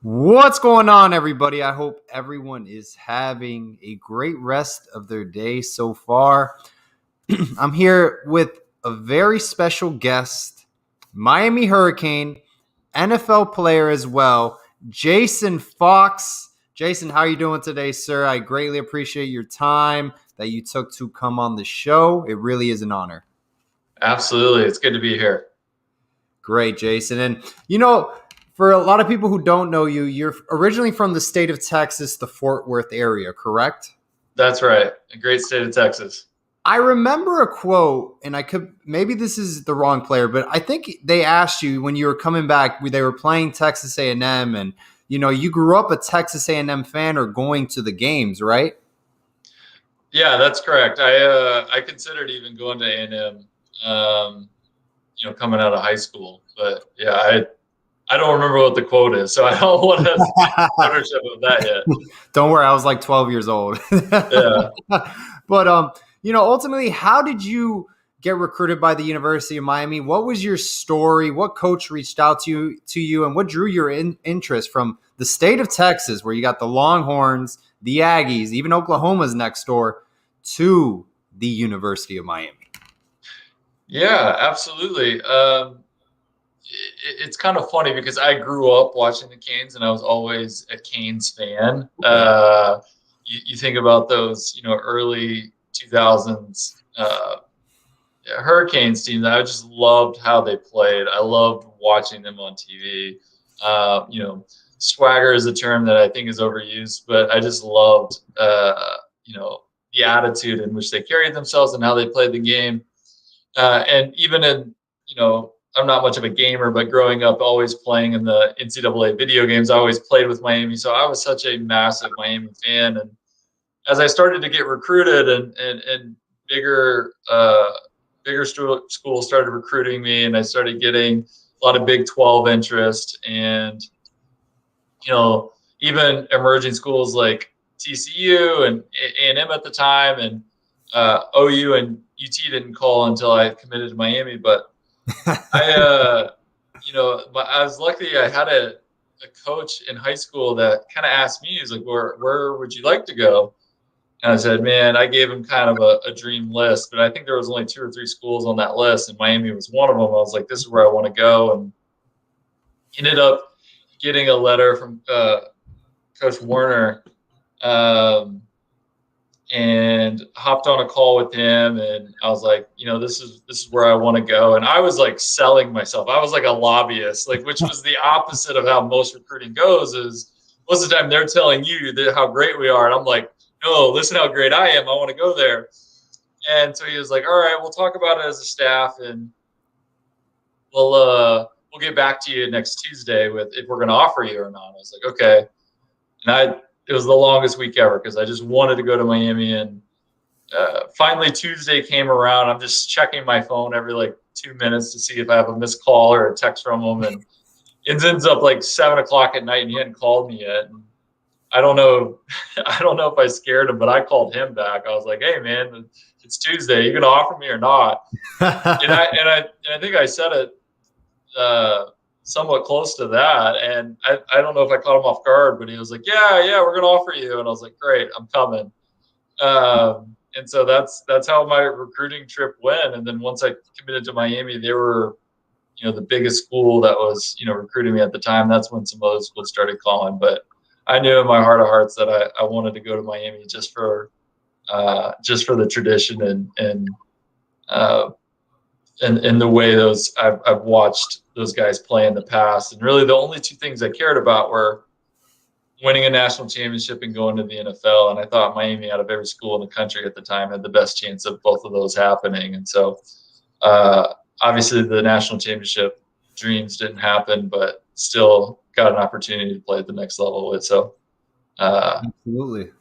What's going on, everybody? I hope everyone is having a great rest of their day so far. I'm here with a very special guest, Miami Hurricane, NFL player as well, Jason Fox. Jason, how are you doing today, sir? I greatly appreciate your time that you took to come on the show. It really is an honor. Absolutely. It's good to be here. Great, Jason. And for a lot of people who don't know you, you're originally from the state of Texas, the Fort Worth area, correct? That's right. A great state of Texas. I remember a quote, and maybe this is the wrong player, but I think they asked you when you were coming back, they were playing Texas A&M, and you grew up a Texas A&M fan or going to the games, right? Yeah, that's correct. I considered even going to A&M, coming out of high school. But yeah, I don't remember what the quote is, so I don't want to take ownership of that yet. Don't worry, I was like 12 years old. Yeah. But ultimately, how did you get recruited by the University of Miami? What was your story? What coach reached out to you, and what drew your interest from the state of Texas, where you got the Longhorns, the Aggies, even Oklahoma's next door, to the University of Miami? Yeah, absolutely. It's kind of funny because I grew up watching the Canes, and I was always a Canes fan. You think about those, early 2000s Hurricanes teams. I just loved how they played. I loved watching them on TV. Swagger is a term that I think is overused, but I just loved, the attitude in which they carried themselves and how they played the game. And even in, I'm not much of a gamer, but growing up, always playing in the NCAA video games, I always played with Miami. So I was such a massive Miami fan. And as I started to get recruited and bigger schools started recruiting me, and I started getting a lot of Big 12 interest, and even emerging schools like TCU and A&M at the time, and OU and UT didn't call until I committed to Miami. But I was lucky. I had a coach in high school that kind of asked me, he's like, where would you like to go? And I said, man, I gave him kind of a dream list, but I think there was only 2 or 3 schools on that list, and Miami was one of them. I was like, this is where I want to go. And ended up getting a letter from Coach Warner, and hopped on a call with him, and I was like, this is where I want to go. And I was like selling myself. I was like a lobbyist, which was the opposite of how most recruiting goes. Is most of the time they're telling you how great we are, and I'm like, no, listen how great I am. I want to go there. And so he was like, all right, we'll talk about it as a staff, and we'll get back to you next Tuesday with if we're going to offer you or not. I was like, okay. And it was the longest week ever because I just wanted to go to Miami. And finally Tuesday came around. I'm just checking my phone every 2 minutes to see if I have a missed call or a text from him. And it ends up 7:00 at night, and he hadn't called me yet. And I don't know if I scared him, but I called him back. I was like, hey man, it's Tuesday. You gonna offer me or not? and I think I said it somewhat close to that. And I don't know if I caught him off guard, but he was like, yeah, we're gonna offer you. And I was like, great, I'm coming. And so that's how my recruiting trip went. And then once I committed to Miami, they were, the biggest school that was, recruiting me at the time. That's when some other schools started calling. But I knew in my heart of hearts that I wanted to go to Miami just for the tradition and the way I've watched those guys play in the past. And really the only 2 things I cared about were winning a national championship and going to the NFL. And I thought Miami, out of every school in the country at the time, had the best chance of both of those happening. And so obviously the national championship dreams didn't happen, but still got an opportunity to play at the next level with. So absolutely.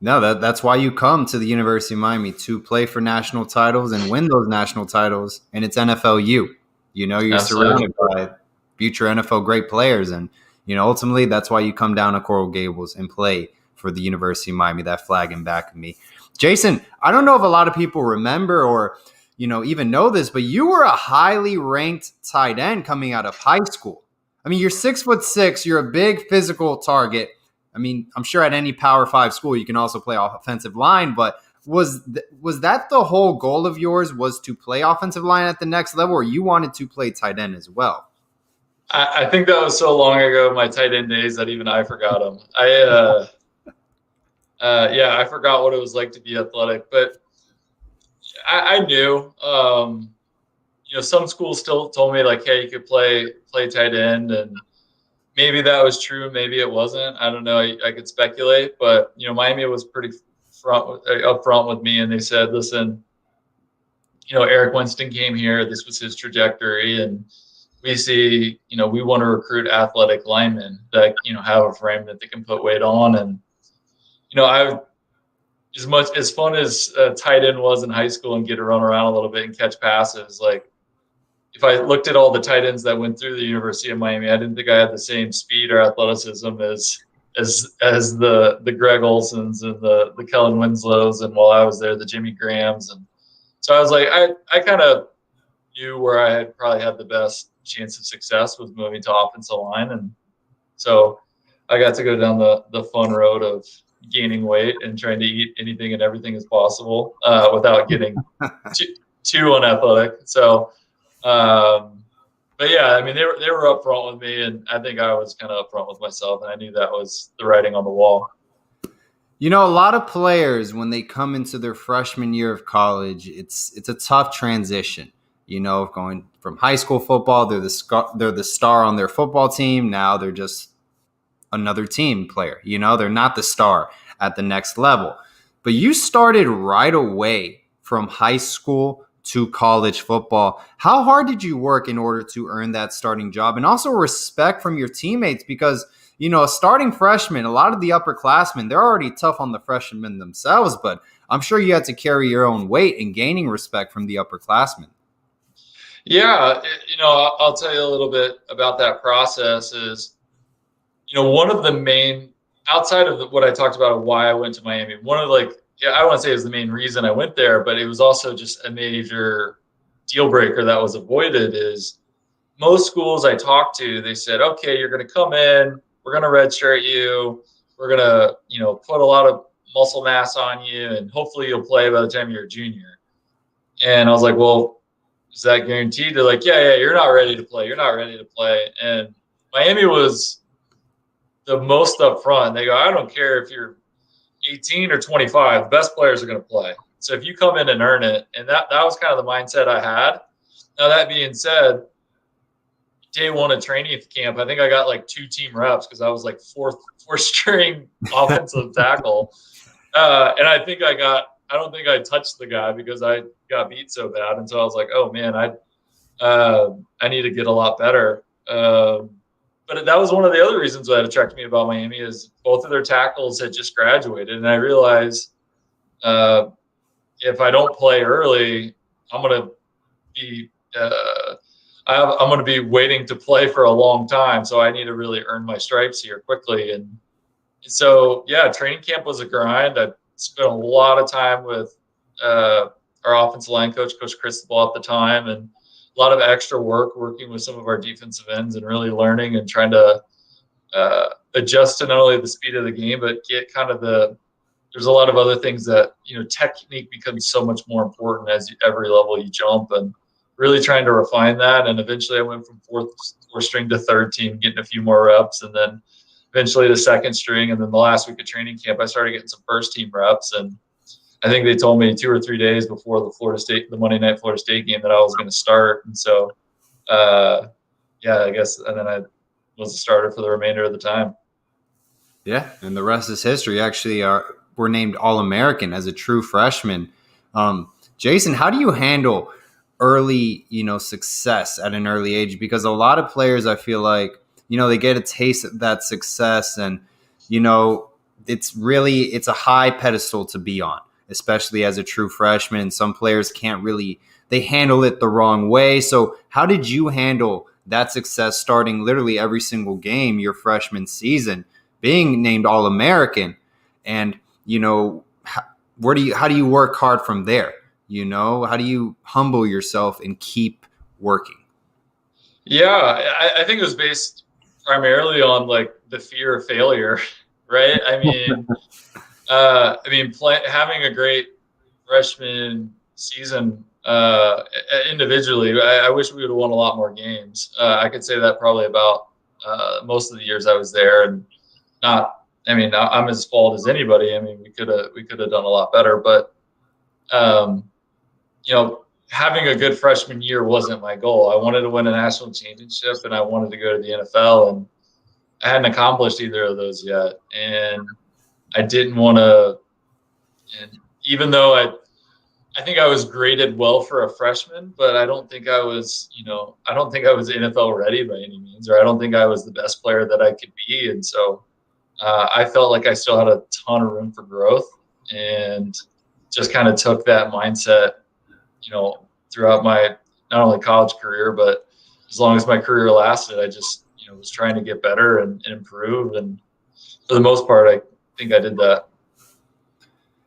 No, that's why you come to the University of Miami, to play for national titles and win those national titles. And it's NFLU. You're absolutely surrounded by future NFL great players. And, ultimately that's why you come down to Coral Gables and play for the University of Miami, that flag in back of me. Jason, I don't know if a lot of people remember or, even know this, but you were a highly ranked tight end coming out of high school. I mean, you're 6'6", you're a big physical target. I mean, I'm sure at any Power Five school you can also play offensive line, but was that the whole goal of yours, was to play offensive line at the next level, or you wanted to play tight end as well? I think that was so long ago, my tight end days, that even I forgot them. Yeah, I forgot what it was like to be athletic, but I knew. Some schools still told me like, "Hey, you could play tight end," and maybe that was true, maybe it wasn't. I don't know. I could speculate, but Miami was pretty upfront with me, and they said, "Listen, Eric Winston came here. This was his trajectory, and we see, we want to recruit athletic linemen that have a frame that they can put weight on." And I as much as fun as tight end was in high school and get to run around a little bit and catch passes, like if I looked at all the tight ends that went through the University of Miami, I didn't think I had the same speed or athleticism as the Greg Olsons and the Kellen Winslows, and while I was there, the Jimmy Grahams. And so I was like, I kind of knew where I had probably had the best chance of success was moving to offensive line. And so I got to go down the fun road of gaining weight and trying to eat anything and everything as possible without getting too unathletic. So, but yeah, I mean, they were upfront with me, and I think I was kind of upfront with myself, and I knew that was the writing on the wall. A lot of players, when they come into their freshman year of college, it's a tough transition. Going from high school football, they're the star on their football team. Now they're just another team player. They're not the star at the next level. But you started right away from high school to college football. How hard did you work in order to earn that starting job, and also respect from your teammates? Because a starting freshman, a lot of the upperclassmen, they're already tough on the freshmen themselves, but I'm sure you had to carry your own weight in gaining respect from the upperclassmen. Yeah, I'll tell you a little bit about that process. Is one of the main, outside of what I talked about why I went to Miami, one of I want to say is the main reason I went there, but it was also just a major deal breaker that was avoided. Is most schools I talked to, they said, okay, you're going to come in, we're going to redshirt you, we're going to, put a lot of muscle mass on you, and hopefully you'll play by the time you're a junior. And I was like, well, is that guaranteed? They're like, yeah, you're not ready to play. You're not ready to play. And Miami was the most upfront. They go, I don't care if you're 18 or 25, the best players are going to play. So if you come in and earn it, and that was kind of the mindset I had. Now, that being said, day one of training camp, I think I got like 2 team reps because I was like fourth string offensive tackle. And I don't think I touched the guy because I got beat so bad. And so I was like, oh man, I need to get a lot better. But that was one of the other reasons that attracted me about Miami, is both of their tackles had just graduated. And I realized if I don't play early, I'm going to be I'm going to be waiting to play for a long time. So I need to really earn my stripes here quickly. And so, yeah, training camp was a grind. I spent a lot of time with our offensive line coach, Coach Cristobal at the time, and a lot of extra work working with some of our defensive ends and really learning and trying to adjust to not only the speed of the game, but get kind of there's a lot of other things that, technique becomes so much more important as every level you jump, and really trying to refine that. And eventually I went from fourth string to third team, getting a few more reps, and then eventually the second string. And then the last week of training camp, I started getting some first team reps. And I think they told me 2 or 3 days before the Monday night Florida State game, that I was going to start. And so, I guess, and then I was a starter for the remainder of the time. Yeah, and the rest is history. Actually, we're named All-American as a true freshman. Jason, how do you handle early, success at an early age? Because a lot of players, I feel like, they get a taste of that success, and, it's a high pedestal to be on, especially as a true freshman. Some players they handle it the wrong way. So how did you handle that success starting literally every single game your freshman season, being named All-American? And, how do you work hard from there? How do you humble yourself and keep working? Yeah, I think it was based primarily on like the fear of failure, right? Having a great freshman season individually, I wish we would have won a lot more games. I could say that probably about most of the years I was there, and not. I'm as fault as anybody. I mean, we could have done a lot better, but um, having a good freshman year wasn't my goal. I wanted to win a national championship, and I wanted to go to the NFL, and I hadn't accomplished either of those yet, and I didn't want to. And even though I think I was graded well for a freshman, but I don't think I don't think I was NFL ready by any means, or I don't think I was the best player that I could be. And so I felt like I still had a ton of room for growth, and just kind of took that mindset, throughout my not only college career, but as long as my career lasted, I just, was trying to get better and improve. And for the most part, I think I did that.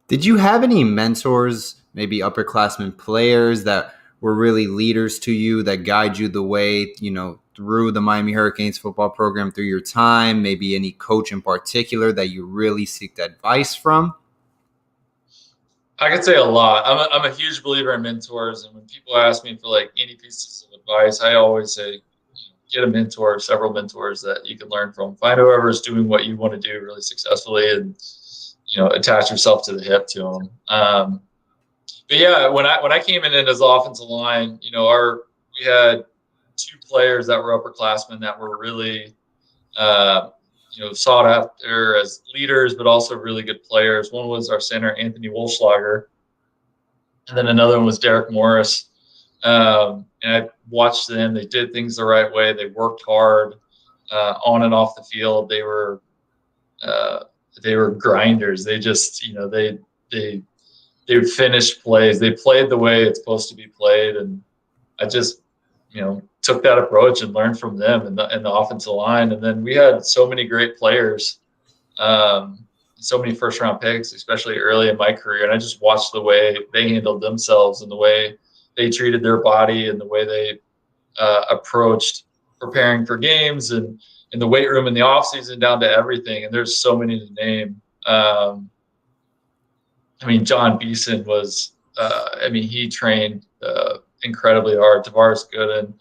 Did you have any mentors, maybe upperclassmen players that were really leaders to you that guide you the way, through the Miami Hurricanes football program through your time? Maybe any coach in particular that you really seeked advice from? I could say a lot. I'm a huge believer in mentors, and when people ask me for like any pieces of advice, I always say get a mentor, several mentors that you can learn from. Find whoever is doing what you want to do really successfully, and attach yourself to the hip to them. But yeah, when I came in as offensive line, we had two players that were upperclassmen that were really sought after as leaders, but also really good players. One was our center, Anthony Wolfschlager, and then another one was Derek Morris. And I watched them. They did things the right way. They worked hard on and off the field. Uh, they were grinders. They just, they would finish plays. They played the way it's supposed to be played, and I just, took that approach and learned from them in the offensive line. And then we had so many great players, so many first round picks, especially early in my career. And I just watched the way they handled themselves and the way they treated their body and the way they approached preparing for games and in the weight room in the off season down to everything. And there's so many to name. John Beeson was, he trained incredibly hard. Tavares Gooden,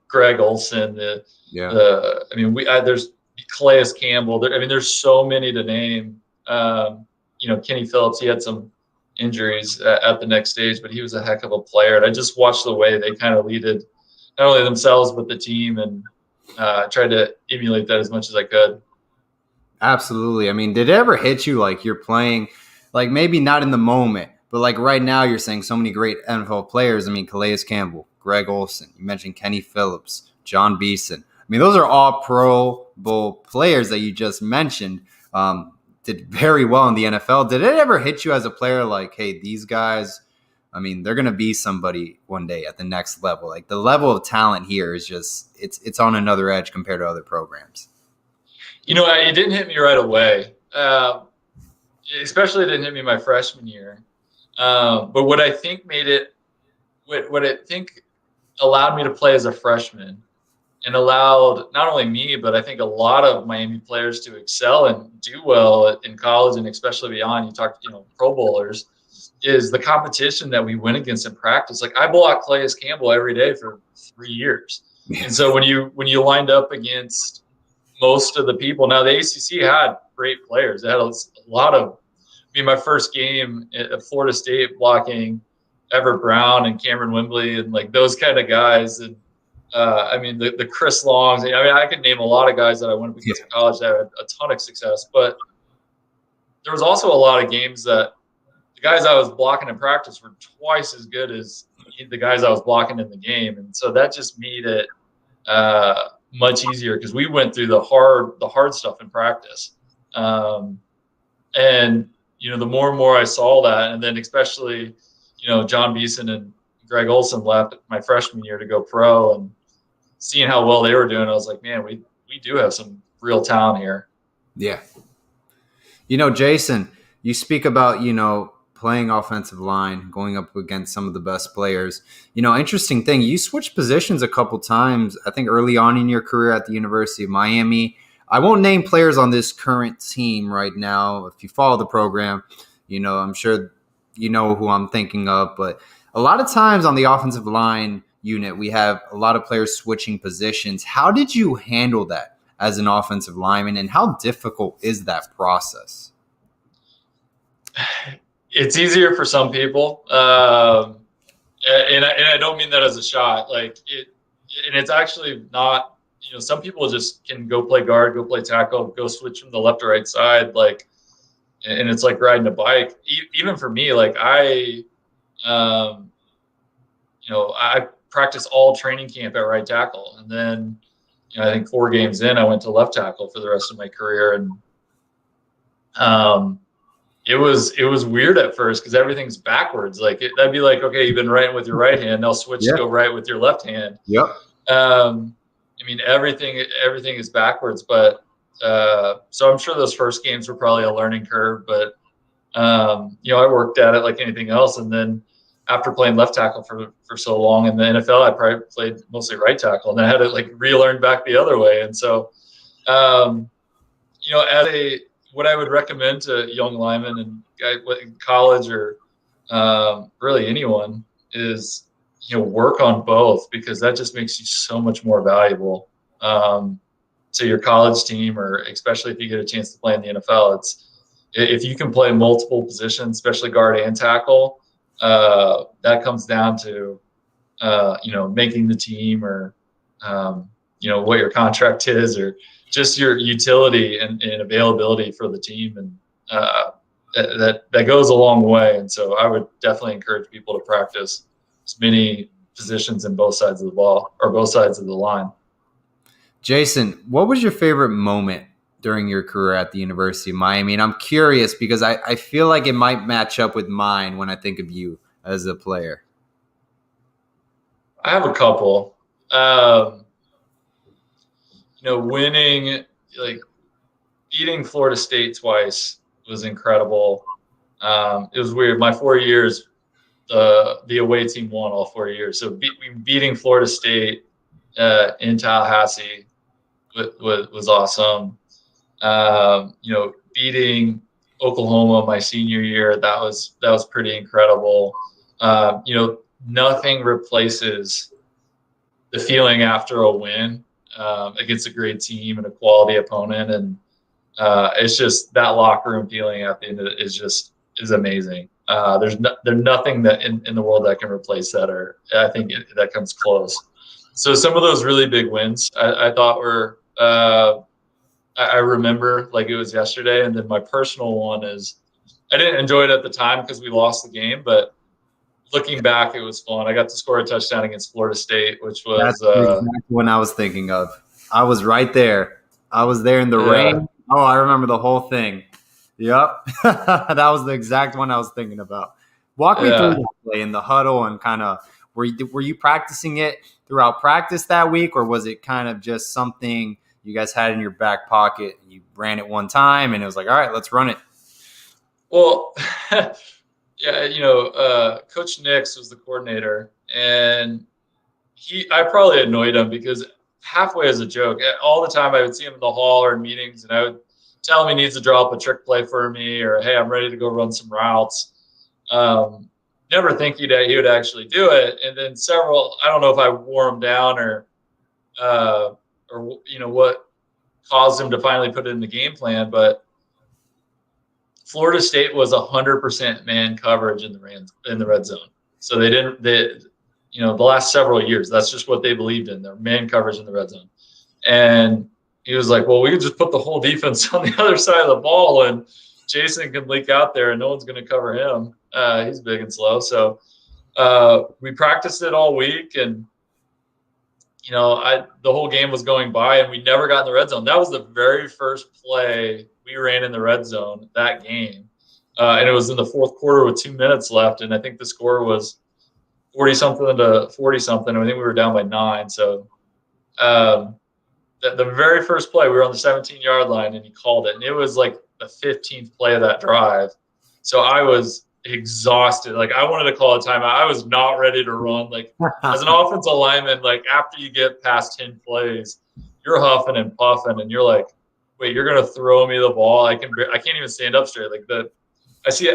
Greg Olson, there's Calais Campbell. There's so many to name. Kenny Phillips, he had some injuries at the next stage, but he was a heck of a player. And I just watched the way they kind of leaded not only themselves, but the team, and tried to emulate that as much as I could. Absolutely. Did it ever hit you like you're playing, like maybe not in the moment, but like right now you're saying so many great NFL players. Calais Campbell, Greg Olson, you mentioned Kenny Phillips, John Beeson. Those are all Pro Bowl players that you just mentioned. Did very well in the NFL. Did it ever hit you as a player like, hey, these guys, they're going to be somebody one day at the next level? Like the level of talent here is just, it's on another edge compared to other programs. It didn't hit me right away. Especially it didn't hit me my freshman year. But what I think allowed me to play as a freshman and allowed not only me, but I think a lot of Miami players to excel and do well in college and especially beyond. You talk, Pro Bowlers, is the competition that we went against in practice. Like I blocked Calais Campbell every day for 3 years. And so when you lined up against most of the people, now the ACC had great players. They had a lot of, my first game at Florida State blocking Everett Brown and Cameron Wembley and like those kind of guys. And the Chris Longs. I could name a lot of guys that I went up against in college that had a ton of success. But there was also a lot of games that the guys I was blocking in practice were twice as good as the guys I was blocking in the game. And so that just made it much easier because we went through the hard stuff in practice. And the more and more I saw that, and then especially, John Beeson and Greg Olson left my freshman year to go pro, and seeing how well they were doing, I was like, man, we do have some real talent here. Yeah. Jason, you speak about, playing offensive line, going up against some of the best players. Interesting thing, you switched positions a couple times, I think early on in your career at the University of Miami. I won't name players on this current team right now. If you follow the program, I'm sure you know who I'm thinking of. But a lot of times on the offensive line unit, we have a lot of players switching positions. How did you handle that as an offensive lineman, and how difficult is that process? It's easier for some people, and I don't mean that as a shot. Like and it's actually not. Some people just can go play guard, go play tackle, go switch from the left to right side, and it's like riding a bike. Even for me, like um, I practiced all training camp at right tackle, and then I think 4 games in, I went to left tackle for the rest of my career, and it was weird at first because everything's backwards. That'd be like, okay, you've been writing with your right hand, now switch to Yeah. go right with your left hand. Yep. I mean, everything is backwards, but so I'm sure those first games were probably a learning curve, but I worked at it like anything else, and then after playing left tackle for so long in the NFL, I probably played mostly right tackle, and I had to like relearn back the other way. And so, what I would recommend to young linemen and guys in college or really anyone is work on both, because that just makes you so much more valuable to your college team, or especially if you get a chance to play in the NFL. If you can play multiple positions, especially guard and tackle, that comes down to making the team, or what your contract is, or just your utility and availability for the team, and that goes a long way. And so I would definitely encourage people to practice as many positions in both sides of the ball, or both sides of the line. Jason, what was your favorite moment during your career at the University of Miami? And I'm curious because I feel like it might match up with mine when I think of you as a player. I have a couple. Winning, like beating Florida State twice was incredible. It was weird. My 4 years, the away team won all 4 years. So beating Florida State in Tallahassee was awesome. Beating Oklahoma my senior year, that was pretty incredible. Nothing replaces the feeling after a win against a great team and a quality opponent, and it's just that locker room feeling at the end of it is amazing. There's nothing that in the world that can replace that, or I think that comes close. So some of those really big wins I thought were I remember like it was yesterday. And then my personal one is, I didn't enjoy it at the time because we lost the game, but looking back, it was fun. I got to score a touchdown against Florida State, which was That's the exact one I was thinking of. I was right there. I was there in the rain. Oh, I remember the whole thing. Yep. That was the exact one I was thinking about. Walk me through that play in the huddle, and kind of were you practicing it throughout practice that week, or was it kind of just something you guys had in your back pocket? You ran it one time and it was like, all right, let's run it. Well, Coach Nix was the coordinator, and I probably annoyed him because halfway as a joke, all the time I would see him in the hall or in meetings, and I would tell him he needs to draw up a trick play for me, or hey, I'm ready to go run some routes. Never think he would actually do it. And then I don't know if I wore him down, or what caused him to finally put it in the game plan, but Florida State was 100% man coverage in the red zone. So the last several years, that's just what they believed in, their man coverage in the red zone. And he was like, well, we could just put the whole defense on the other side of the ball, and Jason can leak out there and no one's going to cover him. He's big and slow. So we practiced it all week, and the whole game was going by and we never got in the red zone. That was the very first play we ran in the red zone that game. And it was in the fourth quarter with 2 minutes left. And I think the score was 40-something to 40-something. I think we were down by 9. So the very first play, we were on the 17-yard line and he called it. And it was like the 15th play of that drive. So I was exhausted. Like I wanted to call a timeout. I was not ready to run. Like as an offensive lineman, like after you get past 10 plays, you're huffing and puffing, and you're like, wait, you're gonna throw me the ball? I can't even stand up straight. Like I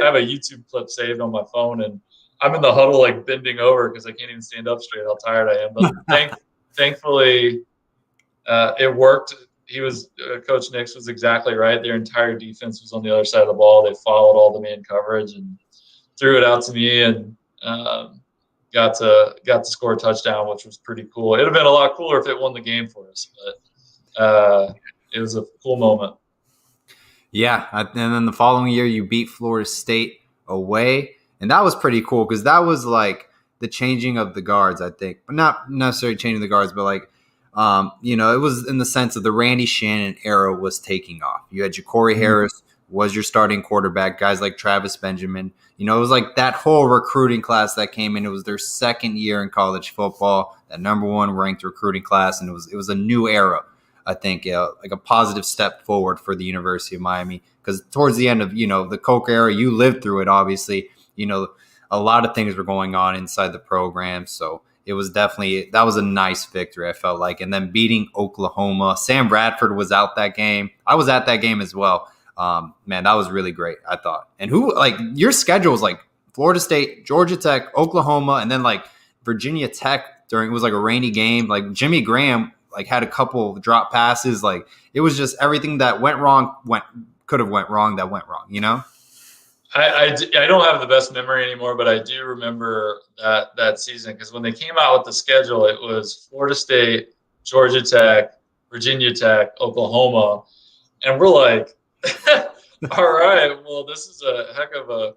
have a YouTube clip saved on my phone, and I'm in the huddle like bending over because I can't even stand up straight. How tired I am. But thankfully, it worked. Coach Nix was exactly right. Their entire defense was on the other side of the ball. They followed all the man coverage and threw it out to me, and got to score a touchdown, which was pretty cool. It'd have been a lot cooler if it won the game for us, but it was a cool moment. Yeah, and then the following year you beat Florida State away, and that was pretty cool because that was like the changing of the guards, I think, but not necessarily changing the guards, but like it was in the sense of the Randy Shannon era was taking off. You had Ja'Cory Harris was your starting quarterback, guys like Travis Benjamin. It was like that whole recruiting class that came in. It was their second year in college football, that number one ranked recruiting class, and it was a new era. I think like a positive step forward for the University of Miami, because towards the end of the Coker era, you lived through it. Obviously, a lot of things were going on inside the program, so it was that was a nice victory, I felt like. And then beating Oklahoma, Sam Bradford was out that game. I was at that game as well. Man, that was really great, I thought. And your schedule was like Florida State, Georgia Tech, Oklahoma, and then like Virginia Tech it was like a rainy game. Like Jimmy Graham like had a couple of drop passes. Like it was just everything that could have went wrong that went wrong, I don't have the best memory anymore, but I do remember that season, because when they came out with the schedule, it was Florida State, Georgia Tech, Virginia Tech, Oklahoma, and we're like, all right, well, this is a heck of a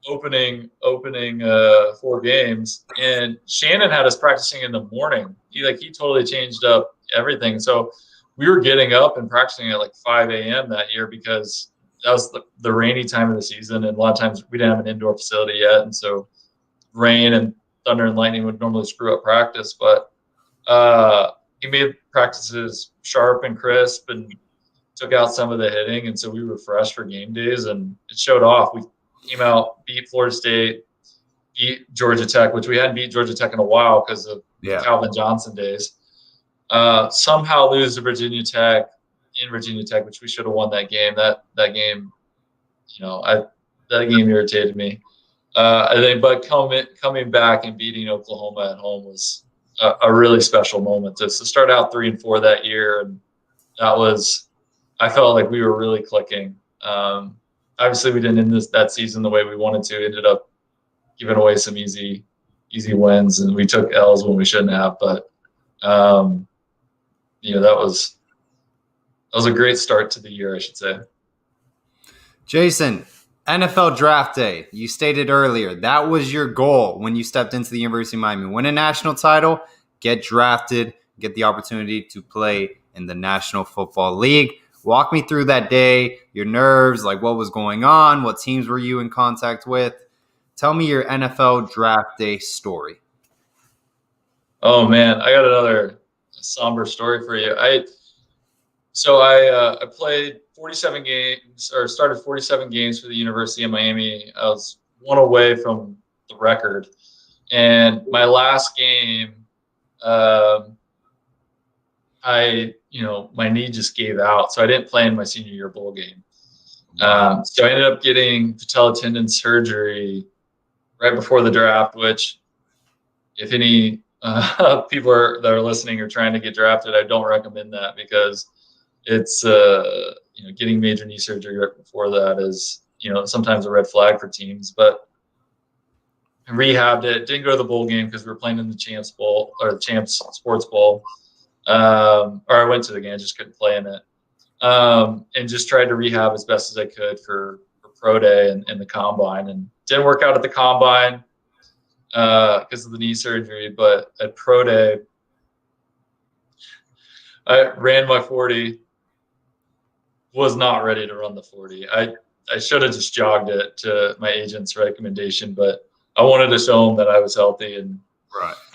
opening 4 games. And Shannon had us practicing in the morning. He totally changed up everything. So we were getting up and practicing at like 5 a.m. that year, because that was the rainy time of the season, and a lot of times we didn't have an indoor facility yet, and so rain and thunder and lightning would normally screw up practice. But he made practices sharp and crisp and took out some of the hitting, and so we were fresh for game days, and it showed off. We came out, beat Florida State, beat Georgia Tech, which we hadn't beat Georgia Tech in a while because of Calvin Johnson days. Somehow lose to Virginia Tech in Virginia Tech, which we should have won that game. That game, that game irritated me. I think, but coming back and beating Oklahoma at home was a really special moment to start out 3-4 that year, and I felt like we were really clicking. Obviously, we didn't end that season the way we wanted to. Ended up giving away some easy wins, and we took L's when we shouldn't have. But that was a great start to the year, I should say. Jason, NFL Draft Day. You stated earlier that was your goal when you stepped into the University of Miami. Win a national title, get drafted, get the opportunity to play in the National Football League. Walk me through that day, your nerves, like what was going on, what teams were you in contact with? Tell me your NFL Draft Day story. Oh, man, I got another somber story for you. I played 47 games, or started 47 games for the University of Miami. I was one away from the record. And my last game, my knee just gave out, so I didn't play in my senior year bowl game. So I ended up getting patella tendon surgery right before the draft, which, if any people that are listening are trying to get drafted, I don't recommend that, because it's getting major knee surgery right before that is sometimes a red flag for teams. But I rehabbed it, didn't go to the bowl game because we were playing in the Champs Bowl, or the Champs Sports Bowl. Or I went to the game, just couldn't play in it. And just tried to rehab as best as I could for pro day and the combine, and didn't work out at the combine because of the knee surgery. But at pro day, I ran my 40, was not ready to run the 40. I should have just jogged it to my agent's recommendation, but I wanted to show him that I was healthy, and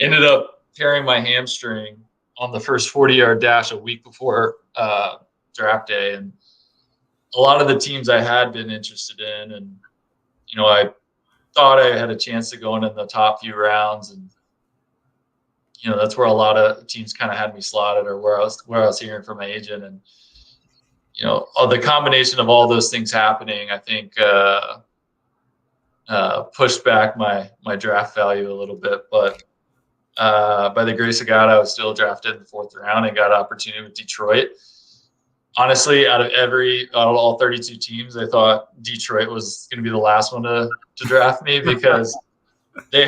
ended up tearing my hamstring on the first 40-yard dash a week before draft day. And a lot of the teams I had been interested in, and I thought I had a chance to go in the top few rounds, and that's where a lot of teams kind of had me slotted, or where I was hearing from my agent, and the combination of all those things happening, I think pushed back my draft value a little bit. But by the grace of God, I was still drafted in the 4th round and got an opportunity with Detroit. Honestly, out of all 32 teams, I thought Detroit was going to be the last one to draft me, because we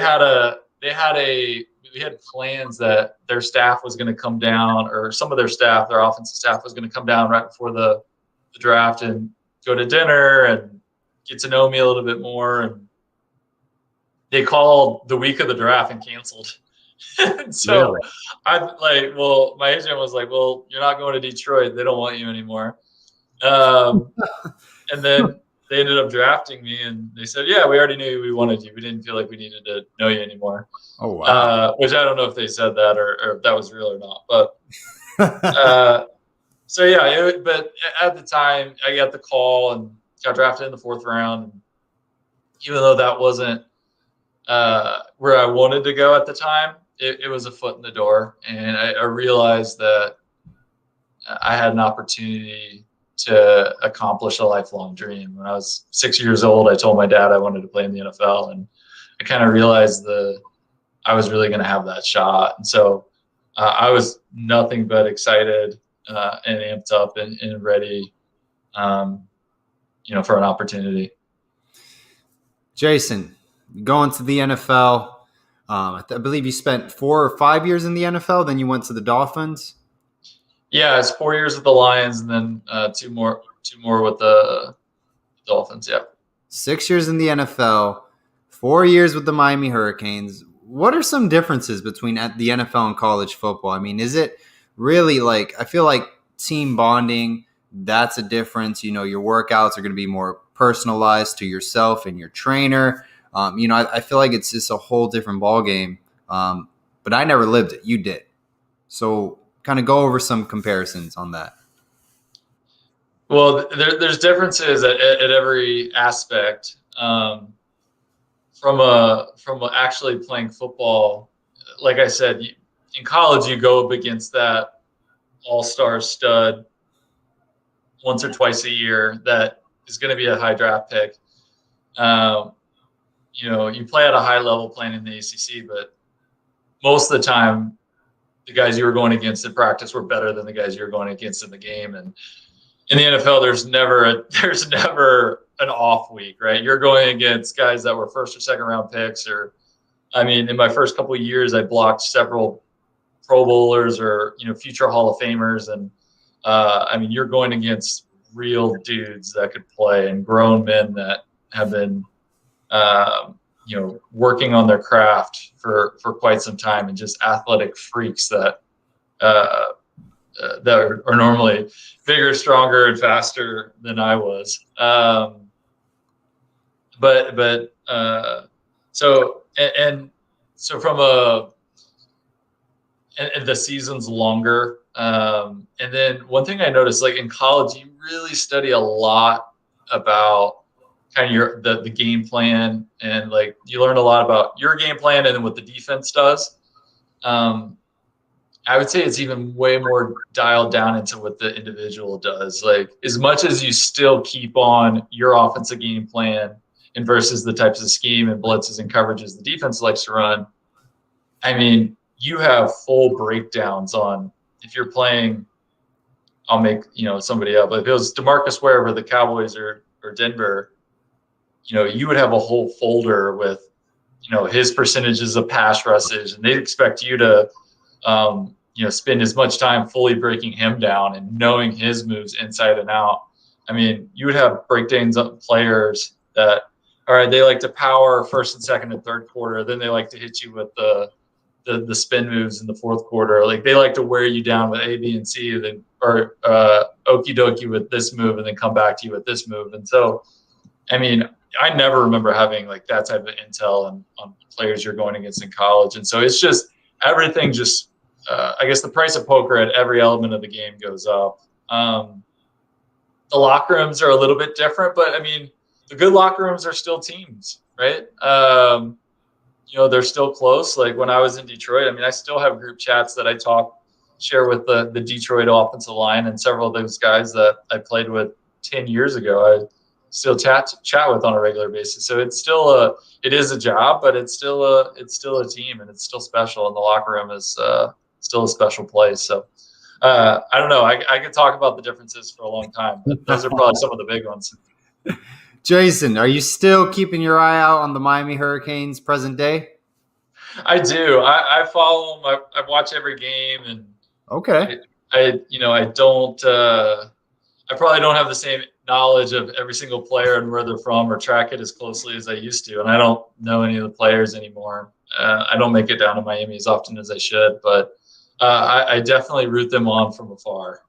had plans that their staff was going to come down, or some of their staff, their offensive staff, was going to come down right before the draft and go to dinner and get to know me a little bit more. And they called the week of the draft and canceled. And so Really? my agent was like, well, you're not going to Detroit. They don't want you anymore. And then they ended up drafting me, and they said, yeah, we already knew we wanted you. We didn't feel like we needed to know you anymore. Oh, wow. Which I don't know if they said that or if that was real or not. But so, yeah, but at the time I got the call and got drafted in the 4th round. And even though that wasn't where I wanted to go at the time, it was a foot in the door. And I realized that I had an opportunity to accomplish a lifelong dream. When I was 6 years old, I told my dad I wanted to play in the NFL, and I kind of realized I was really going to have that shot. And so I was nothing but excited and amped up and ready, for an opportunity. Jason, going to the NFL. I believe you spent 4 or 5 years in the NFL. Then you went to the Dolphins. Yeah, it's 4 years with the Lions, and then two more with the Dolphins. Yeah. 6 years in the NFL, 4 years with the Miami Hurricanes. What are some differences between the NFL and college football? I mean, is it really I feel like team bonding, that's a difference. Your workouts are going to be more personalized to yourself and your trainer. I feel like it's just a whole different ballgame. But I never lived it. You did. So kind of go over some comparisons on that. Well, there's differences at every aspect. From actually playing football, like I said, in college you go up against that all-star stud once or twice a year that is going to be a high draft pick. You play at a high level playing in the ACC, but most of the time the guys you were going against in practice were better than the guys you were going against in the game. And in the NFL, there's never an off week, right? You're going against guys that were 1st or 2nd round picks, in my first couple of years, I blocked several Pro Bowlers or future Hall of Famers, and you're going against real dudes that could play, and grown men that have been working on their craft for quite some time, and just athletic freaks that that are normally bigger, stronger, and faster than I was. So from and the season's longer. And then one thing I noticed, in college, you really study a lot about kind of the game plan, and you learn a lot about your game plan and then what the defense does. I would say it's even way more dialed down into what the individual does. As much as you still keep on your offensive game plan and versus the types of scheme and blitzes and coverages the defense likes to run, you have full breakdowns on, if you're playing, I'll make somebody up, but if it was DeMarcus Ware for the Cowboys or Denver, you would have a whole folder with his percentages of pass rushes, and they expect you to spend as much time fully breaking him down and knowing his moves inside and out. You would have breakdowns of players that, all right, they like to power 1st and 2nd and 3rd quarter, then they like to hit you with the spin moves in the 4th quarter. They like to wear you down with A, B, and C, or okie dokie with this move, and then come back to you with this move. And so, I never remember having that type of intel on players you're going against in college. And so it's just everything just, I guess the price of poker at every element of the game goes up. The locker rooms are a little bit different, but the good locker rooms are still teams, right? They're still close. Like when I was in Detroit, I mean, I still have group chats that I share with the Detroit offensive line and several of those guys that I played with 10 years ago. I still chat with on a regular basis. So it is a job, but it's still a team, and it's still special. And the locker room is still a special place. So I don't know. I could talk about the differences for a long time, but those are probably some of the big ones. Jason, are you still keeping your eye out on the Miami Hurricanes present day? I do. I follow them. I watch every game, and Okay. I don't. I probably don't have the same knowledge of every single player and where they're from or track it as closely as I used to. And I don't know any of the players anymore. I don't make it down to Miami as often as I should, but I definitely root them on from afar.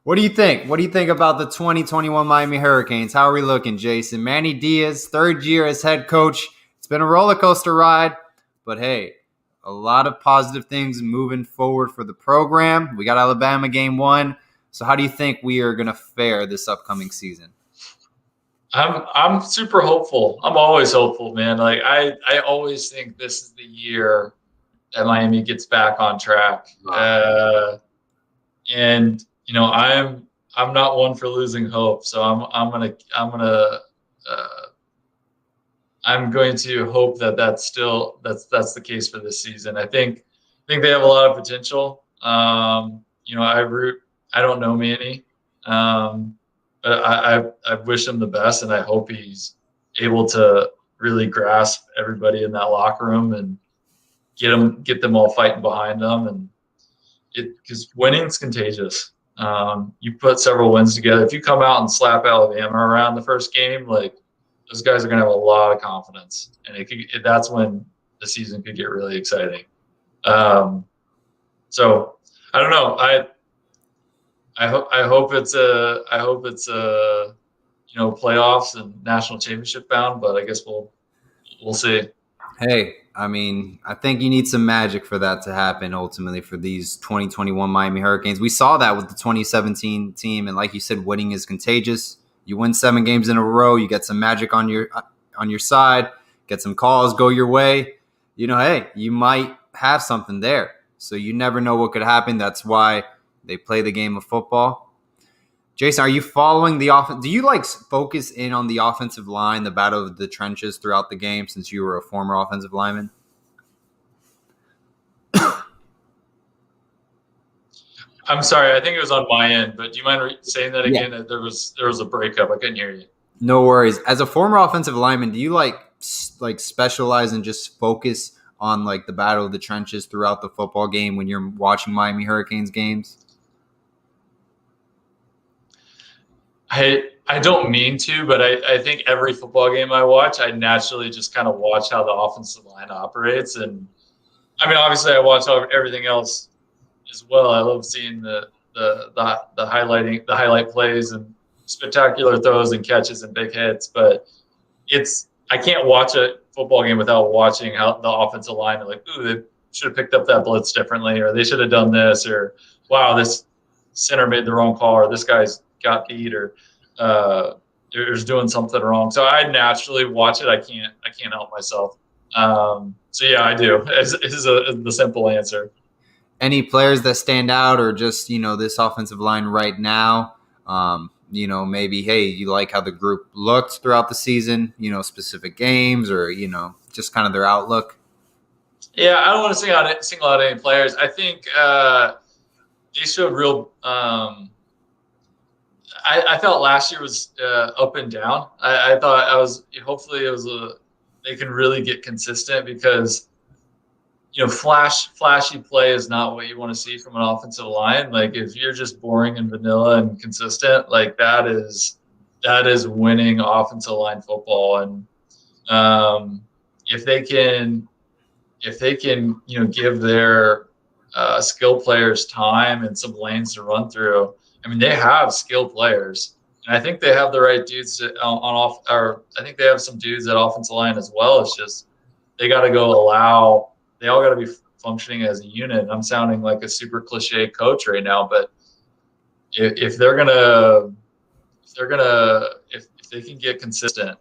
What do you think? What do you think about the 2021 Miami Hurricanes? How are we looking, Jason? Manny Diaz, third year as head coach. It's been a roller coaster ride, but hey, a lot of positive things moving forward for the program. We got Alabama game 1. So how do you think we are going to fare this upcoming season? I'm super hopeful. I'm always hopeful, man. Like I always think this is the year that Miami gets back on track. And I'm not one for losing hope. So I'm going to hope that that's the case for this season. I think they have a lot of potential. I don't know Manny, but I wish him the best, and I hope he's able to really grasp everybody in that locker room and get them all fighting behind them, and because winning's contagious. You put several wins together. If you come out and slap Alabama around the first game, like those guys are going to have a lot of confidence, and that's when the season could get really exciting. So I don't know. I hope it's playoffs and national championship bound, but I guess we'll see. Hey, I mean, I think you need some magic for that to happen ultimately for these 2021 Miami Hurricanes. We saw that with the 2017 team, and like you said, winning is contagious. You win 7 games in a row, you get some magic on your side, get some calls go your way. Hey, you might have something there. So you never know what could happen. That's why they play the game of football. Jason, are you following the offense? Do you focus in on the offensive line, the battle of the trenches throughout the game since you were a former offensive lineman? I'm sorry, I think it was on my end, but do you mind saying that again? Yeah. There was a breakup. I couldn't hear you. No worries. As a former offensive lineman, do you specialize and just focus on the battle of the trenches throughout the football game when you're watching Miami Hurricanes games? I don't mean to, but I think every football game I watch, I naturally just kind of watch how the offensive line operates. And I mean, obviously I watch everything else as well. I love seeing the highlight plays and spectacular throws and catches and big hits, but I can't watch a football game without watching how the offensive line are like, ooh, they should have picked up that blitz differently, or they should have done this, or wow, this center made the wrong call, or this guy's got beat, or there's doing something wrong. So I naturally watch it. I can't help myself. So yeah, I do. Is the simple answer. Any players that stand out, or just this offensive line right now? Maybe hey, you like how the group looked throughout the season. Specific games, or just kind of their outlook. Yeah, I don't want to single out any players. I think they showed real. I felt last year was up and down. I thought hopefully they can really get consistent, because flashy play is not what you want to see from an offensive line. Like if you're just boring and vanilla and consistent, like that is winning offensive line football. And if they can give their skill players time and some lanes to run through. I mean, they have skilled players, and I think they have the right dudes I think they have some dudes at offensive line as well. It's just they all got to be functioning as a unit. And I'm sounding like a super cliche coach right now, but if they can get consistent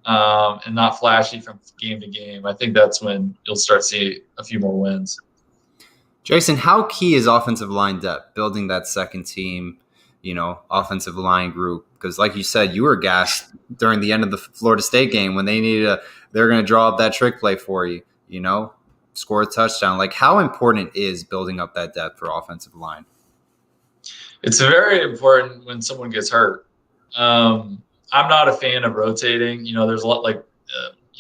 and not flashy from game to game, I think that's when you'll start seeing a few more wins. Jason, how key is offensive line depth, building that second team, offensive line group? Because like you said, you were gassed during the end of the Florida State game when they're going to draw up that trick play for you, score a touchdown. Like, how important is building up that depth for offensive line? It's very important when someone gets hurt. I'm not a fan of rotating. There's a lot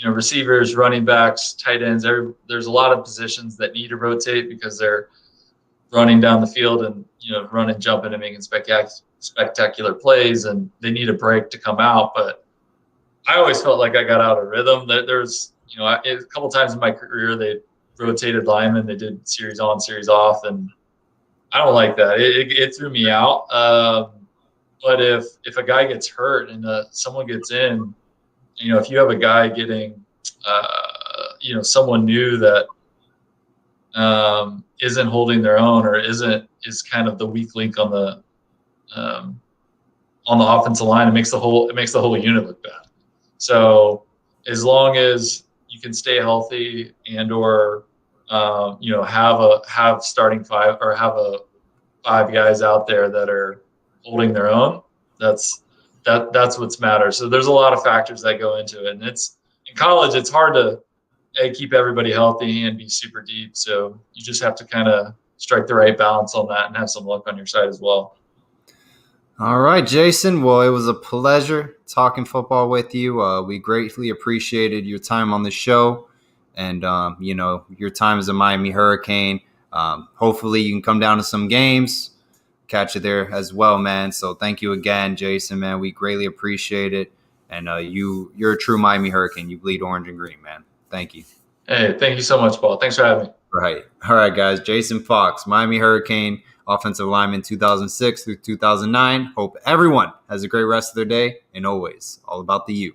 receivers, running backs, tight ends. There's a lot of positions that need to rotate because they're running down the field and running, jumping, and making spectacular plays, and they need a break to come out. But I always felt like I got out of rhythm. There's a couple times in my career they rotated linemen. They did series on, series off, and I don't like that. It threw me out. But if a guy gets hurt and someone gets in, if you have a guy getting, someone new that isn't holding their own or is kind of the weak link on the offensive line, it makes the whole unit look bad. So as long as you can stay healthy and or have starting five or have five guys out there that are holding their own, that's what's matters. So there's a lot of factors that go into it, and in college it's hard to keep everybody healthy and be super deep. So you just have to kind of strike the right balance on that and have some luck on your side as well. All right, Jason. Well, it was a pleasure talking football with you. We greatly appreciated your time on the show and, your time as a Miami Hurricane. Hopefully you can come down to some games, catch you there as well, man. So thank you again, Jason, man. We greatly appreciate it. And you're a true Miami Hurricane. You bleed orange and green, man. Thank you. Hey, thank you so much, Paul. Thanks for having me. Right. All right, guys. Jason Fox, Miami Hurricane, offensive lineman 2006 through 2009. Hope everyone has a great rest of their day, and always all about the U.